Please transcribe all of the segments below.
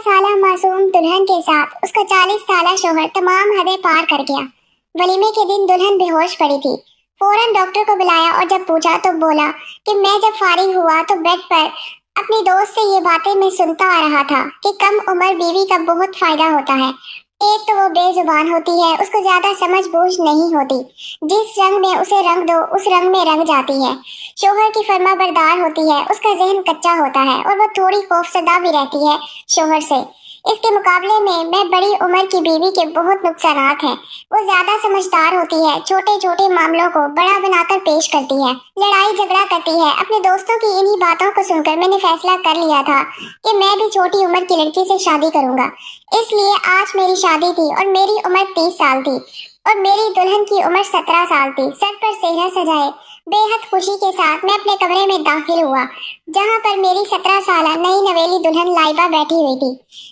साला मासूम दुल्हन के साथ उसका 40 साला शोहर तमाम हदें पार कर गया। वलीमे के दिन दुल्हन बेहोश पड़ी थी। फौरन डॉक्टर को बुलाया और जब पूछा तो बोला कि मैं जब फारिग हुआ तो बेड पर अपनी दोस्त से ये बातें मैं सुनता आ रहा था कि कम उम्र बीवी का बहुत फायदा होता है। एक तो वो बेजुबान होती है, उसको ज्यादा समझ बूझ नहीं होती, जिस रंग में उसे रंग दो उस रंग में रंग जाती है। शोहर की फर्माबरदार होती है, उसका जहन कच्चा होता है और वो थोड़ी खौफजदा भी रहती है शोहर से। इसके मुकाबले में मैं बड़ी उम्र की बीवी के बहुत नुकसानात हैं। वो ज्यादा समझदार होती है, छोटे छोटे मामलों को बड़ा बनाकर पेश करती है, लड़ाई झगड़ा करती है। अपने दोस्तों की इन्हीं बातों को सुनकर मैंने फैसला कर लिया था कि मैं भी छोटी उम्र की लड़की से शादी करूंगा। इसलिए आज मेरी शादी थी और मेरी उम्र 30 साल थी और मेरी दुल्हन की उम्र 17 साल थी। सर पर सेहरा सजाए बेहद खुशी के साथ मैं अपने कमरे में दाखिल हुआ, जहां पर मेरी 17 साला नई नवेली दुल्हन लाइबा बैठी हुई थी।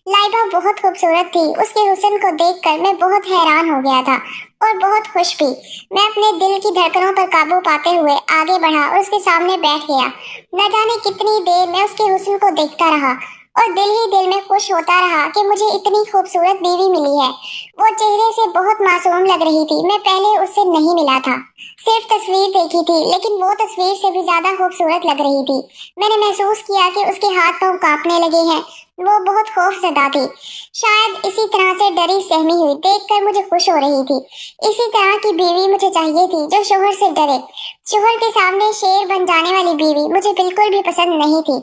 लाइबा बहुत खूबसूरत थी। उसके हुस्न को देखकर मैं बहुत हैरान हो गया था और बहुत खुश भी। मैं अपने दिल की धड़कनों पर काबू पाते हुए आगे बढ़ा और उसके सामने बैठ गया। न जाने कितनी देर मैं उसके हुस्न को देखता रहा और दिल ही दिल में खुश होता रहा कि मुझे इतनी खूबसूरत बीवी मिली है। वो चेहरे से बहुत मासूम लग रही थी। मैं पहले उससे नहीं मिला था, सिर्फ तस्वीर देखी थी, लेकिन वो तस्वीर से भी ज्यादा खूबसूरत लग रही थी। मैंने महसूस किया कि उसके हाथ पांव कांपने लगे हैं। वो बहुत खौफजदा थी। शायद इसी तरह से डरी सहमी हुई देखकर मुझे खुश हो रही थी। इसी तरह की बीवी मुझे चाहिए थी जो शोहर से डरे। शोहर के सामने शेर बन जाने वाली बीवी मुझे बिल्कुल भी पसंद नहीं थी।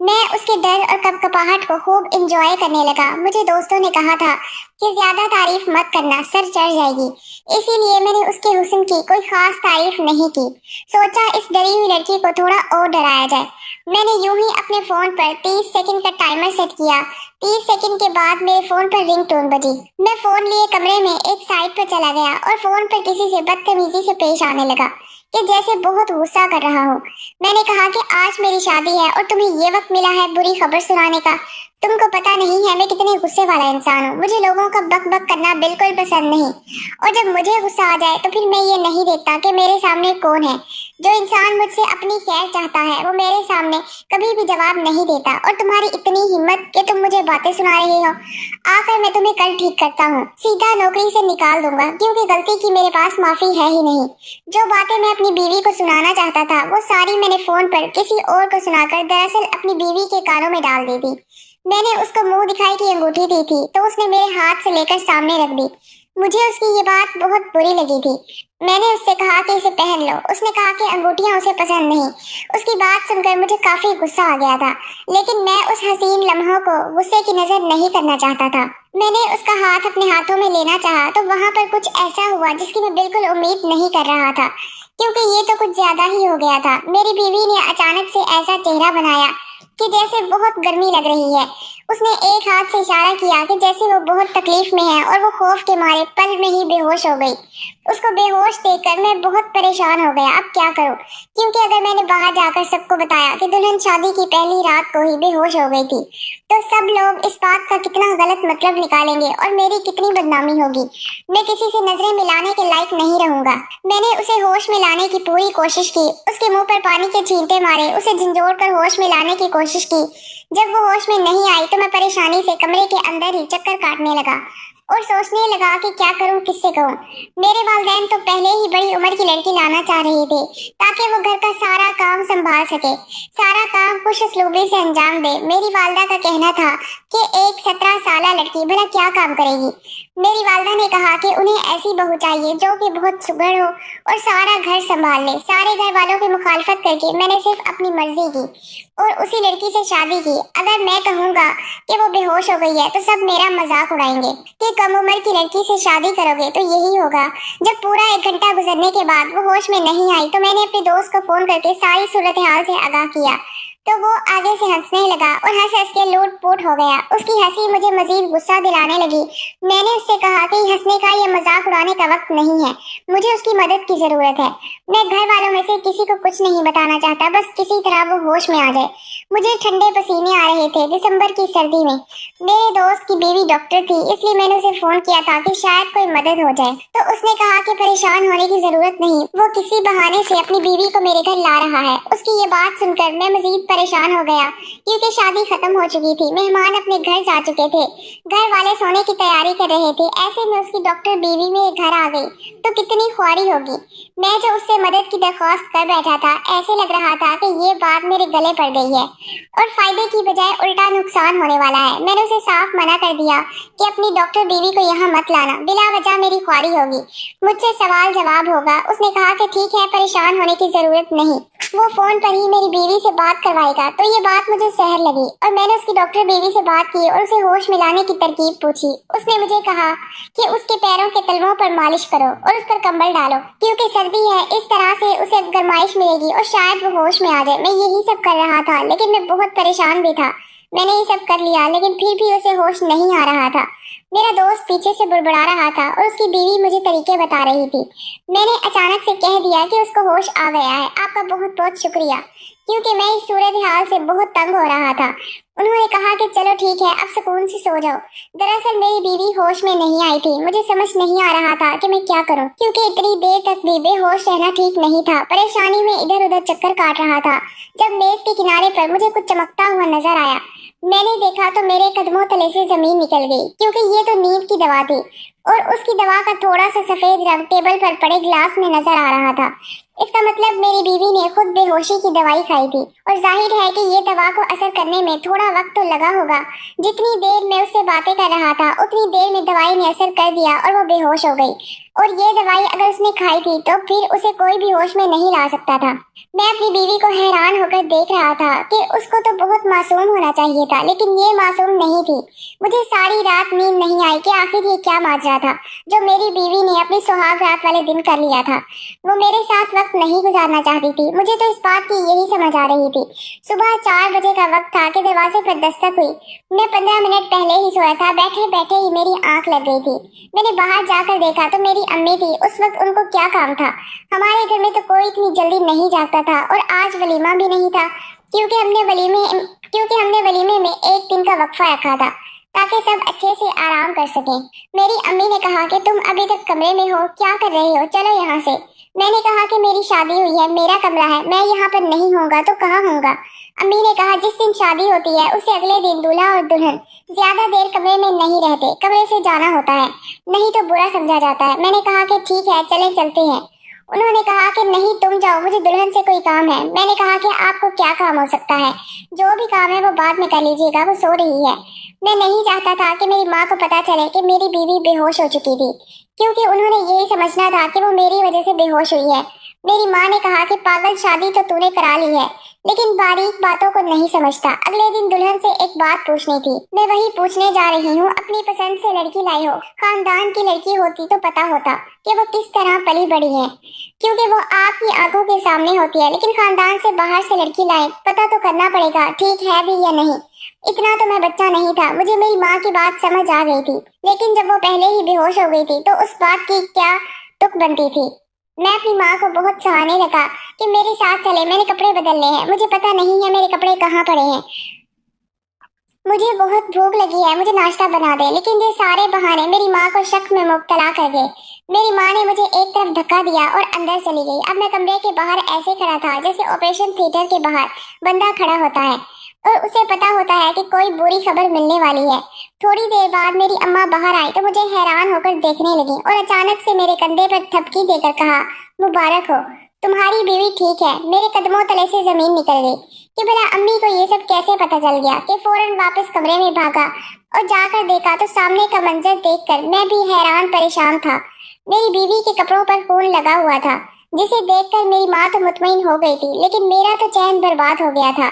मैं उसके डर और कपकपाहट को खूब एंजॉय करने लगा। मुझे दोस्तों ने कहा था कि ज्यादा तारीफ मत करना, सर चढ़ जाएगी। इसीलिए मैंने उसके हुस्न की कोई खास तारीफ नहीं की। सोचा इस डरी हुई लड़की को थोड़ा और डराया जाए। मैंने यूं ही अपने फोन पर 30 सेकंड का टाइमर सेट किया। 30 सेकंड के बाद मेरे फोन पर रिंगटोन बजी। मैं फोन लिए कमरे में एक साइड पर चला गया और फोन पर किसी से बदतमीजी से पेश आने लगा कि जैसे बहुत गुस्सा कर रहा हूँ। मैंने कहा कि आज मेरी शादी है और तुम्हें ये वक्त मिला है बुरी खबर सुनाने का। तुमको पता नहीं है मैं कितने गुस्से वाला इंसान हूँ। मुझे लोगों का बक बक करना बिल्कुल पसंद नहीं, और जब मुझे गुस्सा आ जाए तो फिर मैं ये नहीं देखता कि मेरे सामने कौन है। जो इंसान मुझसे अपनी खैर चाहता है वो मेरे सामने कभी भी जवाब नहीं देता। और तुम्हारी इतनी हिम्मत कि तुम मुझे बातें सुना रहे हो। आकर मैं तुम्हें कल ठीक करता हूँ, सीधा नौकरी से निकाल दूंगा, क्योंकि गलती की मेरे पास माफी है ही नहीं। जो बातें मैं अपनी बीवी को सुनाना चाहता था वो सारी मैंने फोन पर किसी और को सुनाकर दरअसल अपनी बीवी के कानों में डाल दी थी। मैंने उसको मुंह दिखाई की अंगूठी दी थी तो उसने मेरे हाथ से लेकर सामने रख दी। मुझे उसकी ये बात बहुत बुरी लगी थी। मैंने उससे कहा कि इसे पहन लो। उसने कहा कि अंगूठियां उसे पसंद नहीं। उसकी बात सुनकर मुझे काफी गुस्सा आ गया था, लेकिन मैं उस हसीन लम्हों को गुस्से की नजर नहीं करना चाहता था। मैंने उसका हाथ अपने हाथों में लेना चाहा तो वहां पर कुछ ऐसा हुआ जिसकी मैं बिल्कुल उम्मीद नहीं कर रहा था, क्योंकि ये तो कुछ ज्यादा ही हो गया था। मेरी बीवी ने अचानक से ऐसा चेहरा बनाया कि जैसे बहुत गर्मी लग रही है। उसने एक हाथ से इशारा किया कि जैसे वो बहुत तकलीफ में है और वो खौफ के मारे पल में ही बेहोश हो गई। उसको बेहोश देखकर मैं बहुत परेशान हो गया। अब क्या करूं, क्योंकि अगर मैंने बाहर जाकर सबको बताया कि दुल्हन शादी की पहली रात को ही बेहोश हो गई थी तो सब लोग इस बात का कितना गलत मतलब निकालेंगे और मेरी कितनी बदनामी होगी। मैं किसी से नजरें मिलाने के लायक नहीं रहूंगा। मैंने उसे होश में लाने की पूरी कोशिश की, उसके मुंह पर पानी के छींटे मारे, उसे झंझोड़ कर होश में लाने की कोशिश की। जब वो होश में नहीं आई तो मैं परेशानी से कमरे के अंदर ही चक्कर काटने लगा और सोचने लगा कि क्या करूं, किससे कहूं। मेरे वालिदैन तो पहले ही बड़ी उम्र की लड़की लाना चाह रहे थे ताकि वो घर का सारा काम संभाल सके, सारा काम खुश उसलूबी से अंजाम दे। मेरी वालदा का कहना था कि एक 17 साला लड़की भला क्या काम करेगी। मेरी वालदा ने कहा कि उन्हें ऐसी बहू चाहिए जो कि बहुत सुघड़ हो और सारा घर संभाल ले। सारे घर वालों की मुखालफत करके मैंने सिर्फ अपनी मर्जी की और उसी लड़की से शादी की। अगर मैं कहूँगा कि वो बेहोश हो गई है तो सब मेरा मजाक उड़ाएंगे कि कम उम्र की लड़की से शादी करोगे तो यही होगा। जब पूरा 1 घंटा गुजरने के बाद वो होश में नहीं आई तो मैंने अपने दोस्त को फोन करके सारी सूरत हाल से आगाह किया तो वो आगे से हंसने लगा और हंस हंस के लूट-पोट हो गया। उसकी हंसी मुझे मजीद गुस्सा दिलाने लगी। मैंने उससे कहा कि हंसने का या मजाक उड़ाने का वक्त नहीं है, मुझे उसकी मदद की जरूरत है। मैं घर वालों में से किसी को कुछ नहीं बताना चाहता, बस किसी तरह वो होश में आ जाए। मुझे ठंडे पसीने आ रहे थे दिसंबर की सर्दी में। मेरे दोस्त की बीवी डॉक्टर थी, इसलिए मैंने उसे फोन किया था कि शायद कोई मदद हो जाए। तो उसने कहा कि परेशान होने की जरूरत नहीं, वो किसी बहाने से अपनी बीवी को मेरे घर ला रहा है। उसकी ये बात सुनकर मैं मजीद परेशान हो गया क्योंकि शादी खत्म हो चुकी थी, मेहमान अपने घर जा चुके थे, घर वाले सोने की तैयारी कर रहे थे। ऐसे में उसकी डॉक्टर बीवी मेरे घर आ गई तो कितनी ख्वारी होगी। मैं जो उससे मदद की दरख्वास्त कर बैठा था, ऐसे लग रहा था कि ये बात मेरे गले पड़ गई है और फायदे की बजाय उल्टा नुकसान होने वाला है। मैंने उसे साफ मना कर दिया कि अपनी डॉक्टर बीवी को यहाँ मत लाना, बिला वजह मेरी ख्वारी होगी, मुझसे सवाल जवाब होगा। उसने कहा कि ठीक है, परेशान होने की जरूरत नहीं, वो फोन पर ही मेरी बीवी से बात करवाएगा। तो ये बात मुझे सहर लगी और मैंने उसकी डॉक्टर बीवी से बात की और उसे होश में लाने की तरकीब पूछी। उसने मुझे कहा कि उसके पैरों के तलवों पर मालिश करो और उस पर कंबल डालो क्योंकि सर्दी है, इस तरह से उसे गर्माइश मिलेगी और शायद वो होश में आ जाए। मैं यही सब कर रहा था लेकिन मैं बहुत परेशान भी था। मैंने ये सब कर लिया लेकिन फिर भी उसे होश नहीं आ रहा था। मेरा दोस्त पीछे से बुड़बुड़ा रहा था और उसकी बीवी मुझे तरीके बता रही थी। मैंने अचानक से कह दिया कि उसको होश आ गया है, आपका बहुत बहुत शुक्रिया, क्योंकि मैं इस सूरत हाल से बहुत तंग हो रहा था। उन्होंने कहा कि चलो ठीक है, अब सुकून से सो जाओ। दरअसल मेरी बीवी होश में नहीं आई थी। मुझे समझ नहीं आ रहा था कि मैं क्या करूं, क्योंकि इतनी देर तक भी बेहोश रहना ठीक नहीं था। परेशानी में इधर उधर चक्कर काट रहा था जब मेज के किनारे पर मुझे कुछ चमकता हुआ नजर आया। मैंने देखा तो मेरे कदमों तले से जमीन निकल गई, क्योंकि ये तो नींद की दवा थी और उसकी दवा का थोड़ा सा सफेद रंग टेबल पर पड़े गिलास में नजर आ रहा था। इसका मतलब मेरी बीवी ने खुद बेहोशी की दवाई खाई थी और जाहिर है कि ये दवा को असर करने में थोड़ा वक्त तो लगा होगा। जितनी देर मैं उससे बातें कर रहा था उतनी देर में दवाई ने असर कर दिया और वो बेहोश हो गई। और ये दवाई अगर उसने खाई थी तो फिर उसे कोई भी होश में नहीं ला सकता था। मैं अपनी बीवी को हैरान होकर देख रहा था कि उसको तो बहुत मासूम होना चाहिए था, लेकिन ये मासूम नहीं थी। मुझे सारी रात नींद नहीं आई कि आखिर ये क्या माजरा था जो मेरी बीवी ने अपनी सुहाग रात वाले दिन कर लिया था। वो मेरे साथ वक्त नहीं गुजारना चाहती थी। मुझे तो इस बात की यही समझ आ रही थी। सुबह 4 बजे का वक्त था कि दरवाजे पर दस्तक हुई। मैं 15 मिनट पहले ही सोया था। बैठे बैठे ही मेरी आंख लग गई थी। मैंने बाहर जाकर देखा तो मेरी अम्मी थी। उस वक्त उनको क्या काम था? हमारे घर में तो कोई इतनी जल्दी नहीं जागता था और आज वलीमा भी नहीं था, क्योंकि हमने वलीमे में एक दिन का वक्फा रखा था ताकि सब अच्छे से आराम कर सकें। मेरी अम्मी ने कहा कि तुम अभी तक कमरे में हो, क्या कर रहे हो, चलो यहाँ से। मैंने कहा कि मेरी शादी हुई है, मेरा कमरा है, मैं यहाँ पर नहीं होऊंगा तो कहाँ होऊंगा। अम्मी ने कहा जिस दिन शादी होती है उससे अगले दिन दूल्हा और दुल्हन ज्यादा देर कमरे में नहीं रहते, कमरे से जाना होता है, नहीं तो बुरा समझा जाता है। मैंने कहा कि ठीक है, चले चलते हैं। उन्होंने कहा कि नहीं तुम जाओ, मुझे दुल्हन से कोई काम है। मैंने कहा कि आपको क्या काम हो सकता है, जो भी काम है वो बाद में कर लीजिएगा, वो सो रही है। मैं नहीं चाहता था कि मेरी माँ को पता चले कि मेरी बीवी बेहोश हो चुकी थी, क्योंकि उन्होंने यही समझना था कि वो मेरी वजह से बेहोश हुई है। मेरी माँ ने कहा कि पागल, शादी तो तूने करा ली है लेकिन बारीक बातों को नहीं समझता। अगले दिन दुल्हन से एक बात पूछनी थी। मैं वही पूछने जा रही हूँ। अपनी पसंद से लड़की लाई हो, खानदान की लड़की होती तो पता होता कि वो किस तरह पली बड़ी है, क्योंकि वो आपकी आंखों के सामने होती है। लेकिन खानदान से बाहर से लड़की लाए, पता तो करना पड़ेगा ठीक है भी या नहीं। इतना तो मैं बच्चा नहीं था, मुझे मेरी माँ की बात समझ आ गई थी। लेकिन जब वो पहले ही बेहोश हो गई थी तो उस बात की क्या तुक बनती थी। मैं अपनी माँ को बहुत सहाने लगा कि मेरे साथ चले, मैंने कपड़े बदलने हैं, मुझे पता नहीं है मेरे कपड़े कहाँ पड़े हैं, मुझे बहुत भूख लगी है, मुझे नाश्ता बना दे। लेकिन ये सारे बहाने मेरी माँ को शक में मुब्तला कर गए। मेरी माँ ने मुझे एक तरफ धक्का दिया और अंदर चली गई। अब मैं कमरे के बाहर ऐसे खड़ा था जैसे ऑपरेशन थिएटर के बाहर बंदा खड़ा होता है और उसे पता होता है कि कोई बुरी खबर मिलने वाली है। थोड़ी देर बाद मेरी अम्मा बाहर आई तो मुझे हैरान होकर देखने लगी और अचानक से मेरे कंधे पर थपकी देकर कहा, मुबारक हो, तुम्हारी बीवी ठीक है। मेरे कदमों तले से जमीन निकल गई कि भला अम्मी को ये सब कैसे पता चल गया। कि फौरन वापस कमरे में भागा और जाकर देखा तो सामने का मंजर देखकर मैं भी हैरान परेशान था। मेरी बीवी के कपड़ों पर खून लगा हुआ था, जिसे देखकर मेरी माँ तो मुतमईन हो गई थी, लेकिन मेरा तो चैन बर्बाद हो गया था।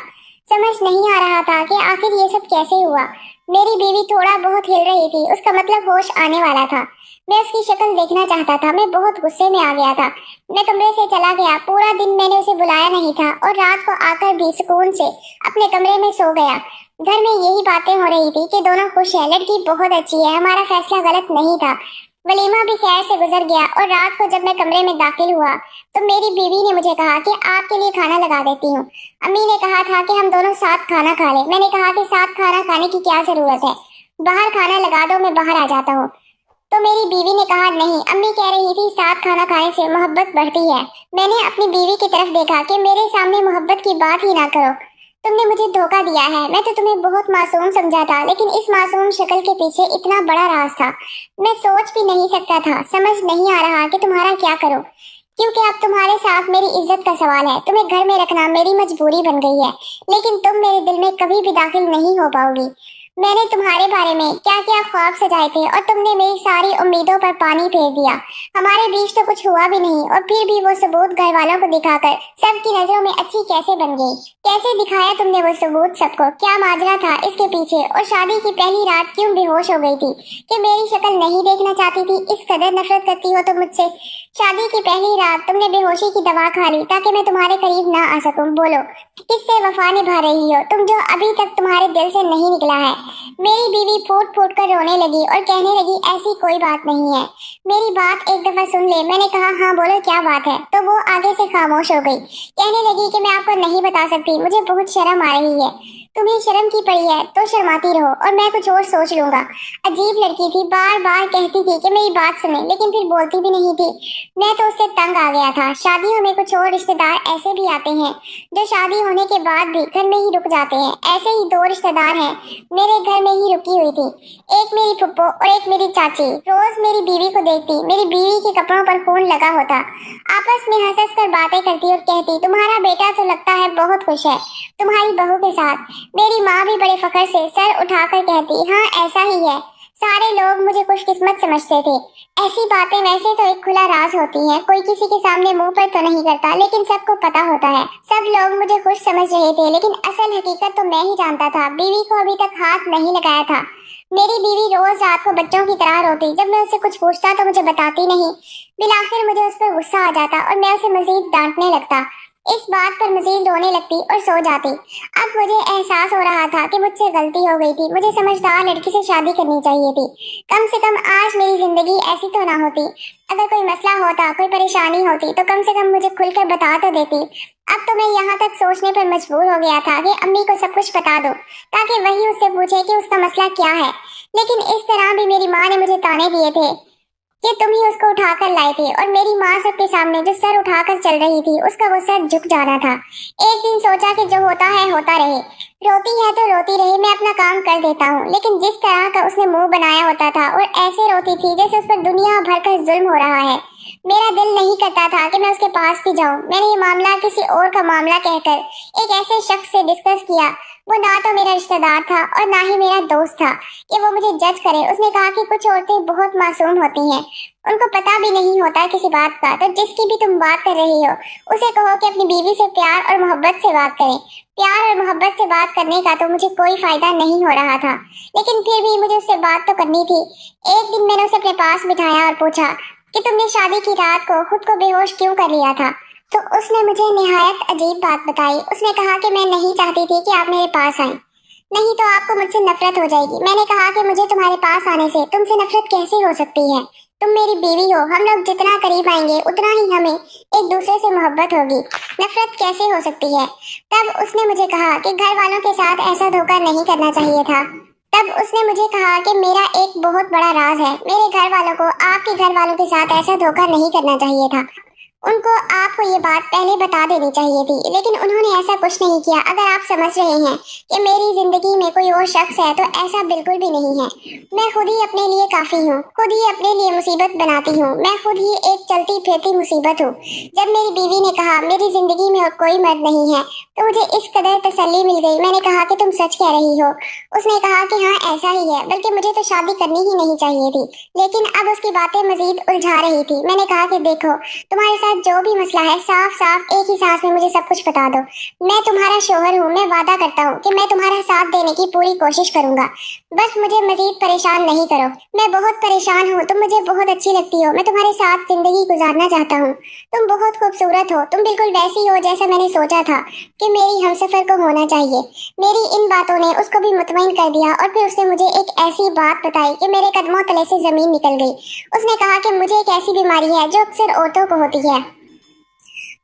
समझ नहीं आ रहा था कि आखिर ये सब कैसे हुआ। मेरी बीवी थोड़ा बहुत हिल रही थी, उसका मतलब होश आने वाला था। मैं उसकी शक्ल देखना चाहता था। मैं बहुत गुस्से में आ गया था। मैं कमरे से चला गया। पूरा दिन मैंने उसे बुलाया नहीं था और रात को आकर भी सुकून से अपने कमरे में सो गया। घर में यही बातें हो रही थी कि दोनों खुश हैं, लड़की बहुत अच्छी है, हमारा फैसला गलत नहीं था। वलीमा भी खैर से गुजर गया और रात को जब मैं कमरे में दाखिल हुआ तो मेरी बीवी ने मुझे कहा कि आपके लिए खाना लगा देती हूँ। अम्मी ने कहा था कि हम दोनों साथ खाना खा लें। मैंने कहा कि साथ खाना खाने की क्या जरूरत है, बाहर खाना लगा दो, मैं बाहर आ जाता हूँ। तो मेरी बीवी ने कहा नहीं, अम्मी कह रही थी साथ खाना खाने से मोहब्बत बढ़ती है। मैंने अपनी बीवी की तरफ देखा कि मेरे सामने मोहब्बत की बात ही ना करो। तुमने मुझे धोखा दिया है। मैं तो तुम्हें बहुत मासूम समझा था, लेकिन इस मासूम शक्ल के पीछे इतना बड़ा राज था। मैं सोच भी नहीं सकता था। समझ नहीं आ रहा कि तुम्हारा क्या करूं, क्योंकि अब तुम्हारे साथ मेरी इज्जत का सवाल है। तुम्हें घर में रखना मेरी मजबूरी बन गई है, लेकिन तुम मेरे दिल में कभी भी दाखिल नहीं हो पाओगी। मैंने तुम्हारे बारे में क्या क्या ख्वाब सजाए थे और तुमने मेरी सारी उम्मीदों पर पानी फेर दिया। हमारे बीच तो कुछ हुआ भी नहीं, और फिर भी वो सबूत घर वालों को दिखाकर सबकी नजरों में अच्छी कैसे बन गई। कैसे दिखाया तुमने वो सबूत सबको? क्या माजरा था इसके पीछे? और शादी की पहली रात क्यों बेहोश हो गई थी? कि मेरी शक्ल नहीं देखना चाहती थी? इस कदर नफरत करती हो तुम मुझसे। शादी की पहली रात तुमने बेहोशी की दवा खा ली ताकि मैं तुम्हारे करीब ना आ सकूं। बोलो, किससे वफा निभा रही हो तुम, जो अभी तक तुम्हारे दिल से नहीं निकला है? मेरी बीवी फूट फूट कर रोने लगी और कहने लगी, ऐसी कोई बात नहीं है, मेरी बात एक दफा सुन ले। मैंने कहा, हाँ बोलो क्या बात है? तो वो आगे से खामोश हो गई। कहने लगी कि मैं आपको नहीं बता सकती, मुझे बहुत शर्म आ रही है। तुम्हें शर्म की पड़ी है तो शर्माती रहो और मैं कुछ और सोच लूंगा। अजीब लड़की थी, बार बार कहती थी कि मेरी बात सुने, लेकिन फिर बोलती भी नहीं थी। मैं तो उससे तंग आ गया था। शादियों में कुछ और रिश्तेदार ऐसे भी आते हैं जो शादी होने के बाद भी घर में ही रुक जाते हैं। ऐसे ही दो रिश्तेदार हैं मेरे घर में ही रुकी हुई थी, एक मेरी फुप्पो और एक मेरी चाची। रोज मेरी बीवी को देखती, मेरी बीवी के कपड़ों पर खून लगा होता। आपस में हंस हंस कर बातें करती और कहती, तुम्हारा बेटा तो लगता है बहुत खुश है तुम्हारी बहू के साथ। मेरी माँ भी बड़े फखर से सर उठाकर कहती, हाँ ऐसा ही है। सारे लोग मुझे खुशकिस्मत समझते थे। ऐसी बातें वैसे तो एक खुला राज होती हैं, कोई किसी के सामने मुंह पर तो नहीं करता, लेकिन सबको पता होता है। सब लोग मुझे खुश समझ रहे थे, लेकिन असल हकीकत तो मैं ही जानता था। बीवी को अभी तक हाथ नहीं लगाया था। मेरी बीवी रोज रात को बच्चों की तरह रोती। जब मैं उससे कुछ पूछता तो मुझे बताती नहीं। बिलाखिर मुझे उस पर गुस्सा आ जाता और मैं उसे मजीद डांटने लगता। इस बात पर मजीद रोने लगती और सो जाती। अब मुझे एहसास हो रहा था कि मुझसे गलती हो गई थी। मुझे समझदार लड़की से शादी करनी चाहिए थी। कम से कम आज मेरी जिंदगी ऐसी तो ना होती। अगर कोई मसला होता, कोई परेशानी होती, तो कम से कम मुझे खुलकर बता तो देती। अब तो मैं यहाँ तक सोचने पर मजबूर हो गया था कि अम्मी को सब कुछ बता दो, ताकि वही उससे पूछे कि उसका मसला क्या है। लेकिन इस तरह भी मेरी माँ ने मुझे ताने दिए थे कि तुम ही उसको उठाकर लाए थे, और मेरी माँ सबके सामने जो सर उठाकर चल रही थी उसका वो सर झुक जाना था। एक दिन सोचा कि जो होता है होता रहे, रोती है तो रोती रहे, मैं अपना काम कर देता हूँ। लेकिन जिस तरह का उसने मुंह बनाया होता था और ऐसे रोती थी जैसे उस पर दुनिया भर का जुल्म हो रहा है, मेरा दिल नहीं करता था कि मैं उसके पास भी जाऊं। मैंने ये मामला किसी और का मामला कहकर एक ऐसे शख्स से डिस्कस किया, वो ना तो मेरा रिश्तेदार था और ना ही मेरा दोस्त था कि वो मुझे जज करे। उसने कहा कि कुछ औरतें बहुत मासूम होती हैं, उनको पता भी नहीं होता किसी बात का। तो जिसकी भी तुम बात कर रही हो उसे कहो कि अपनी बीवी से प्यार और मोहब्बत से बात करे। प्यार और मोहब्बत से बात करने का तो मुझे कोई फायदा नहीं हो रहा था, लेकिन फिर भी मुझे उससे बात तो करनी थी। एक दिन मैंने उसे अपने पास बिठाया और पूछा कि तुमने शादी की रात को खुद को बेहोश क्यों कर लिया था? तो उसने मुझे निहायत अजीब बात बताई। उसने कहा कि मैं नहीं चाहती थी कि आप मेरे पास आएं, नहीं तो आपको मुझसे नफरत हो जाएगी। मैंने कहा कि मुझे तुम्हारे पास आने से तुमसे नफरत कैसे हो सकती है? तुम मेरी बीवी हो, हम लोग जितना करीब आएंगे उतना ही हमें एक दूसरे से मोहब्बत होगी, नफरत कैसे हो सकती है? तब उसने मुझे कहा कि घर वालों के साथ ऐसा धोखा नहीं करना चाहिए था। तब उसने मुझे कहा कि मेरा एक बहुत बड़ा राज है, मेरे घर वालों को आपके घर वालों के साथ ऐसा धोखा नहीं करना चाहिए था। उनको आपको ये बात पहले बता देनी चाहिए थी, लेकिन उन्होंने ऐसा कुछ नहीं किया। अगर आप समझ रहे हैं कि मेरी जिंदगी में कोई और शख्स है, तो ऐसा बिल्कुल भी नहीं है। मैं खुद ही अपने लिए काफी हूँ, खुद ही अपने लिए मुसीबत बनाती हूँ। मैं खुद ही एक चलती फिरती मुसीबत हूँ। जब मेरी बीवी ने कहा मेरी जिंदगी में और कोई मर्द नहीं है, तो मुझे इस कदर तसल्ली मिल गई। मैंने कहा कि तुम सच कह रही हो। उसने कहा कि हाँ ऐसा ही है, बल्कि मुझे तो शादी करनी ही नहीं चाहिए थी। लेकिन अब उसकी बातें मजीद उलझा रही थी। मैंने कहा कि देखो, तुम्हारे साथ जो भी मसला है साफ साफ एक ही सांस में मुझे सब कुछ बता दो। मैं तुम्हारा शोहर हूँ, मैं वादा करता हूँ कि मैं तुम्हारा साथ देने की पूरी कोशिश करूंगा। बस मुझे मजीद परेशान नहीं करो। मैं बहुत परेशान हूँ, तुम मुझे बहुत अच्छी लगती हो, मैं तुम्हारे साथ जिंदगी गुजारना चाहता हूँ। तुम बहुत खूबसूरत हो, तुम बिल्कुल वैसी हो जैसा मैंने सोचा था कि मेरी हमसफर को होना चाहिए। मेरी इन बातों ने उसको भी मुतमईन कर दिया, और फिर उसने मुझे एक ऐसी बात बताई कि मेरे कदमों तले से जमीन निकल गई। उसने कहा कि मुझे एक ऐसी बीमारी है जो अक्सर औरतों को होती है,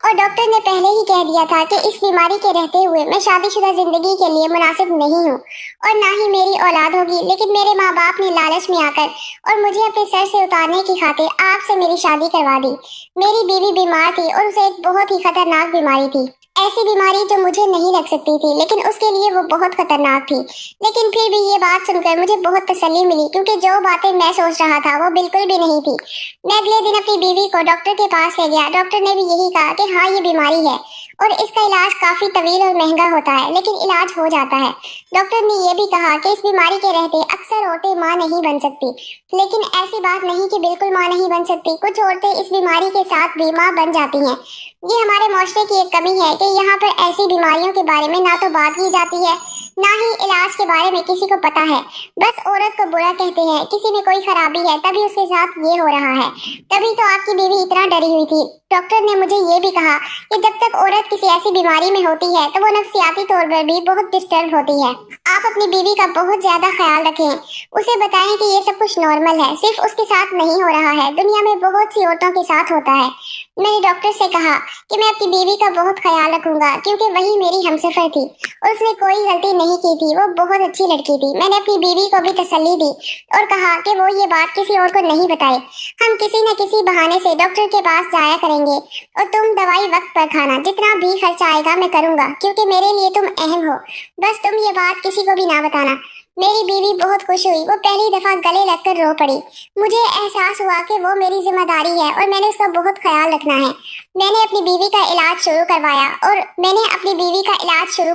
और डॉक्टर ने पहले ही कह दिया था कि इस बीमारी के रहते हुए मैं शादीशुदा जिंदगी के लिए मुनासिब नहीं हूँ, और ना ही मेरी औलाद होगी। लेकिन मेरे माँ बाप ने लालच में आकर और मुझे अपने सर से उतारने की खातिर आपसे मेरी शादी करवा दी। मेरी बीवी बीमार थी और उसे एक बहुत ही खतरनाक बीमारी थी। ऐसी बीमारी जो मुझे नहीं लग सकती थी, लेकिन उसके लिए वो बहुत खतरनाक थी। लेकिन फिर भी ये बात सुनकर मुझे बहुत तसल्ली मिली, क्योंकि जो बातें मैं सोच रहा था वो बिल्कुल भी नहीं थी। मैं अगले दिन अपनी बीवी को डॉक्टर के पास ले गया। डॉक्टर ने भी यही कहा कि हाँ, ये बीमारी है और इसका इलाज काफी तवील और महंगा होता है, लेकिन इलाज हो जाता है। डॉक्टर ने ये भी कहा कि इस बीमारी के रहते अक्सर औरतें माँ नहीं बन सकती, लेकिन ऐसी बात नहीं कि बिल्कुल माँ नहीं बन सकती। कुछ औरतें इस बीमारी के साथ भी माँ बन जाती हैं। ये हमारे माशरे की एक कमी है कि यहाँ पर ऐसी बीमारियों के बारे में ना तो बात की जाती है, ना ही इलाज के बारे में किसी को पता है। बस औरत को बुरा कहते हैं, किसी में कोई खराबी है तभी उसके साथ ये हो रहा है। तभी तो आपकी बीवी इतना डरी हुई थी। डॉक्टर ने मुझे ये भी कहा कि जब तक औरत किसी ऐसी बीमारी में होती है तो वो नफ्सियाती तौर पर भी बहुत डिस्टर्ब होती है। आप अपनी बीवी का बहुत ज्यादा ख्याल रखें, उसे बताएं कि ये सब कुछ नॉर्मल है, सिर्फ उसके साथ नहीं हो रहा है, दुनिया में बहुत सी औरतों के साथ होता है। मैंने डॉक्टर से कहा कि मैं अपनी बीवी का बहुत ख्याल रखूंगा, क्योंकि वही मेरी हमसफर थी और उसने कोई गलती नहीं की थी। वो बहुत अच्छी लड़की थी। मैंने अपनी बीवी को भी तसल्ली दी और कहा कि वो ये बात किसी और को नहीं बताए। हम किसी न किसी बहाने से डॉक्टर के पास जाया करेंगे और तुम दवाई वक्त पर खाना। जितना भी खर्चा आएगा मैं करूंगा, क्योंकि मेरे लिए तुम अहम हो। बस तुम ये बात किसी को भी ना बताना। मेरी बीवी बहुत खुश हुई। वो पहली दफा गले लगकर रो पड़ी। मुझे एहसास हुआ कि वो मेरी जिम्मेदारी है और मैंने उसका बहुत ख्याल रखना है। मैंने अपनी बीवी का इलाज शुरू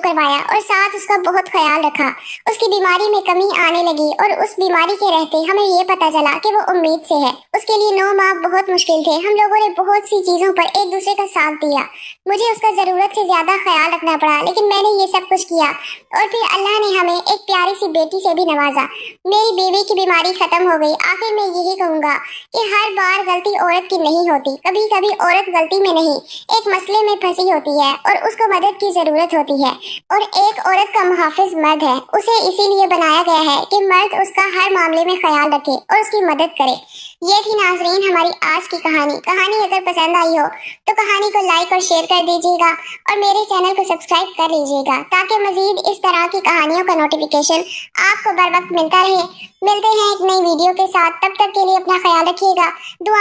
करवाया और साथ उसका बहुत ख्याल रखा। उसकी बीमारी में कमी आने लगी और उस बीमारी के रहते हमें ये पता चला कि वो उम्मीद से है। उसके लिए 9 माह बहुत मुश्किल थे। हम लोगों ने बहुत सी चीजों पर एक दूसरे का साथ दिया। मुझे उसका जरूरत से ज्यादा ख्याल रखना पड़ा, लेकिन मैंने ये सब कुछ किया और फिर अल्लाह ने हमें एक प्यारी सी बेटी से भी नवाजा। मेरी बीवी की बीमारी खत्म हो गई। आखिर मैं यही कहूंगा कि हर बार गलती औरत की नहीं होती। कभी कभी औरत गलती में नहीं, एक मसले में फंसी होती है और उसको मदद की जरूरत होती है, और एक औरत का मुहाफिज मर्द है। उसे इसीलिए बनाया गया है कि मर्द उसका हर मामले में ख्याल रखे और उसकी मदद करे। ये थी नाजरीन हमारी आज की कहानी अगर पसंद आई हो तो कहानी को लाइक और शेयर कर दीजिएगा और मेरे चैनल को सब्सक्राइब कर लीजिएगा, ताकि मजीद इस तरह की कहानियों का नोटिफिकेशन आपको बर वक्त मिलता रहे। मिलते हैं एक नई वीडियो के साथ, तब तक के लिए अपना ख्याल रखिएगा। दुआ